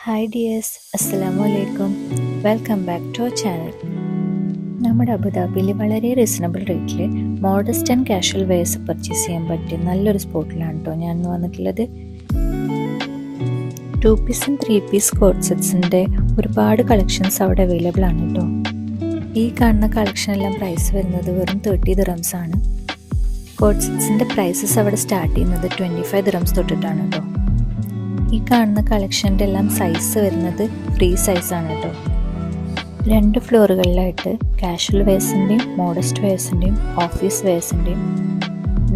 Hi dears, അസ്സലാമു അലൈക്കും. Welcome back to our channel. നമ്മുടെ അബുദാബിയിൽ വളരെ റീസണബിൾ റേറ്റിൽ modest and casual wears purchase ചെയ്യാൻ പറ്റിയ നല്ലൊരു സ്പോട്ടിലാണ് കേട്ടോ ഞാൻ വന്നിട്ടുള്ളത്. 2 പീസും 3 പീസ് കോട്ട് സെറ്റ്സിൻ്റെ ഒരുപാട് കളക്ഷൻസ് അവിടെ അവൈലബിൾ ആണ് കേട്ടോ. ഈ കാണുന്ന കളക്ഷൻ എല്ലാം പ്രൈസ് വരുന്നത് വെറും 30 ദിറംസ് ആണ്. കോട്ട് സെറ്റ്സിൻ്റെ പ്രൈസസ് അവിടെ സ്റ്റാർട്ട് ചെയ്യുന്നത് 25 ദിറംസ് തൊട്ടിട്ടാണ് കേട്ടോ. ഈ കാണുന്ന കളക്ഷൻ്റെ എല്ലാം സൈസ് വരുന്നത് ഫ്രീ സൈസാണ് കേട്ടോ. 2 ഫ്ലോറുകളിലായിട്ട് കാഷ്വൽ വെയർസിൻ്റെയും മോഡസ്റ്റ് വെയർസിൻ്റെയും ഓഫീസ് വെയർസിൻ്റെയും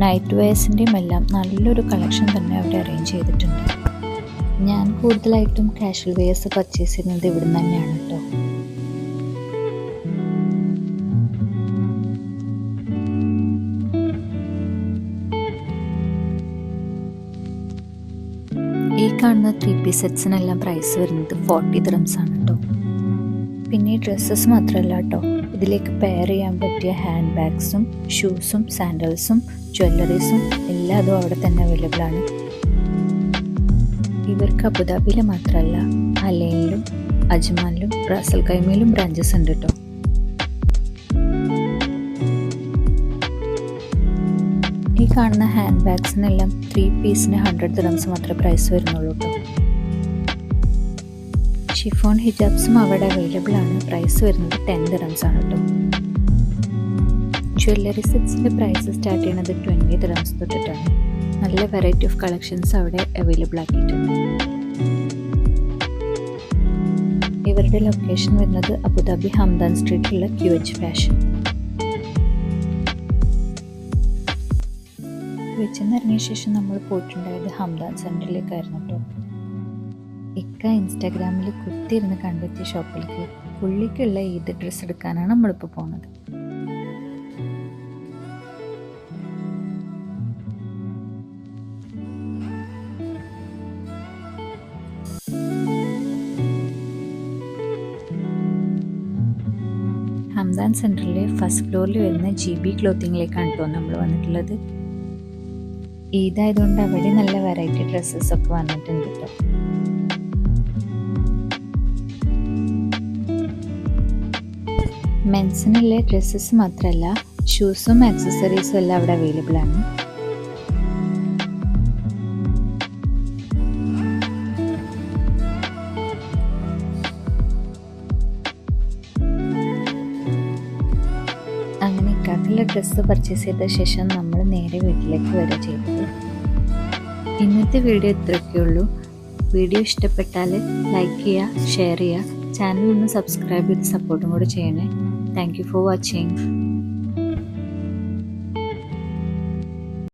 നൈറ്റ് വെയർസിൻ്റെയും എല്ലാം നല്ലൊരു കളക്ഷൻ തന്നെ അവിടെ അറേഞ്ച് ചെയ്തിട്ടുണ്ട്. ഞാൻ കൂടുതലായിട്ടും കാഷ്വൽ വെയർസ് പർച്ചേസ് ചെയ്യുന്നത് ഇവിടെ നിന്ന് തന്നെയാണ് കേട്ടോ. ഈ കാണുന്ന 3 പീസ് സെറ്റ്സിനെല്ലാം പ്രൈസ് വരുന്നത് 40 ദിറംസ് ആണ് കേട്ടോ. പിന്നെ ഈ ഡ്രസ്സസ് മാത്രമല്ല കേട്ടോ, ഇതിലേക്ക് പെയർ ചെയ്യാൻ പറ്റിയ ഹാൻഡ് ബാഗ്സും ഷൂസും സാൻഡൽസും ജ്വല്ലറീസും എല്ലാം അതും അവിടെ തന്നെ അവൈലബിൾ ആണ്. ഇവർക്ക് അബുദാബിയിൽ മാത്രമല്ല അലൈനിലും അജ്മാനിലും റാസൽ ഖൈമയിലും ബ്രാഞ്ചസ് ഉണ്ട് കേട്ടോ. ഈ കാണുന്ന ഹാൻഡ് ബാഗ്സിനെല്ലാം 3 പീസിന് 100 ദിറംസ് മാത്രമേ പ്രൈസ് വരുന്നുള്ളൂ കേട്ടോ. ഷിഫോൺ ഹിജാബ്സും അവിടെ അവൈലബിൾ ആണ്. പ്രൈസ് വരുന്നത് 10 ദിറംസ് ആണ് കേട്ടോ. ജ്വല്ലറി സെറ്റ്സിൻ്റെ പ്രൈസ് സ്റ്റാർട്ട് ചെയ്യുന്നത് 20 ദിറംസ് തൊട്ടിട്ടാണ്. നല്ല വെറൈറ്റി ഓഫ് കളക്ഷൻസ് അവിടെ അവൈലബിൾ ആക്കിയിട്ടുണ്ട്. ഇവരുടെ ലൊക്കേഷൻ വരുന്നത് അബുദാബി ഹംദാൻ സ്ട്രീറ്റിലുള്ള QH ഫാഷൻ. QH ഇറങ്ങിയ ശേഷം നമ്മൾ പോയിട്ടുണ്ടായത് ഹംദാൻ സെൻറ്ററിലേക്കായിരുന്നു കേട്ടോ. ഇക്ക ഇൻസ്റ്റാഗ്രാമിൽ കുത്തിയിരുന്ന് കണ്ടെത്തിയ ഷോപ്പിലേക്ക് പുള്ളിക്കുള്ള ഈദ് ഡ്രസ്സ് എടുക്കാനാണ് നമ്മളിപ്പോൾ പോകുന്നത്. ഹംദാൻ സെൻറ്ററിലെ ഫസ്റ്റ് ഫ്ലോറിൽ വരുന്ന GB ക്ലോത്തിങ്ങിലേക്കാണ് കേട്ടോ നമ്മൾ വന്നിട്ടുള്ളത്. ഈദായതുകൊണ്ട് അവിടെ നല്ല വെറൈറ്റി ഡ്രസ്സസ് ഒക്കെ വന്നിട്ടുണ്ട് കേട്ടോ. മെൻസിനുള്ള ഡ്രസ്സസ് മാത്രമല്ല ഷൂസും ആക്സസറീസും എല്ലാം അവിടെ അവൈലബിൾ ആണ്. അങ്ങനെ ഇക്കാക്കുള്ള ഡ്രസ്സ് പർച്ചേസ് ചെയ്ത ശേഷം നമ്മൾ നേരെ വീട്ടിലേക്ക് വരിക ചെയ്തത്. ഇന്നത്തെ വീഡിയോ ഇത്രയൊക്കെയുള്ളൂ. വീഡിയോ ഇഷ്ടപ്പെട്ടാൽ ലൈക്ക് ചെയ്യുക, ഷെയർ ചെയ്യുക, ചാനൽ ഒന്ന് സബ്സ്ക്രൈബ് ചെയ്ത് സപ്പോർട്ടും കൂടെ ചെയ്യണേ. Thank you for watching.